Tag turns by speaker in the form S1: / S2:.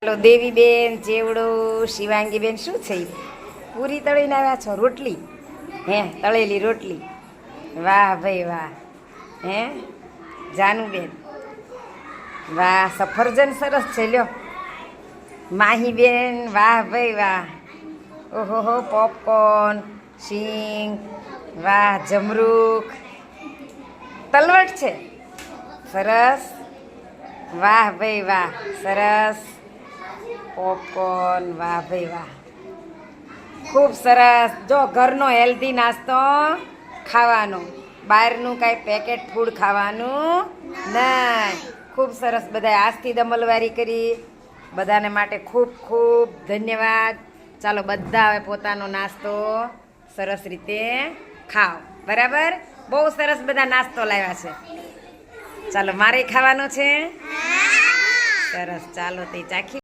S1: ચાલો દેવીબેન, ચેવડો, શિવાંગીબેન શું છે? પૂરી તળીને આવ્યા છો? રોટલી હે? તળેલી રોટલી. વાહ ભાઈ વાહ. હે જાનુબેન, વાહ સફરજન સરસ છે. લ્યો માહીબેન, વાહ ભાઈ વાહ. ઓહો પોપકોર્ન, શીંગ, વાહ જમરૂખ, તલવટ છે સરસ. વાહ ભાઈ વાહ, સરસ. પોપકોર્ન, વાહ ભાઈ વાહ, ખૂબ સરસ. જો ઘરનો હેલ્ધી નાસ્તો ખાવાનો, બહારનું કાંઈ પેકેટ ફૂડ ખાવાનું નહીં. ખૂબ સરસ. બધાએ આજથી દમલવારી કરી. બધાને માટે ખૂબ ખૂબ ધન્યવાદ. ચાલો બધા હવે પોતાનો નાસ્તો સરસ રીતે ખાઓ. બરાબર? બહુ સરસ બધા નાસ્તો લાવ્યા છે. ચાલો મારે ખાવાનો છે. સરસ. ચાલો તે ચાખી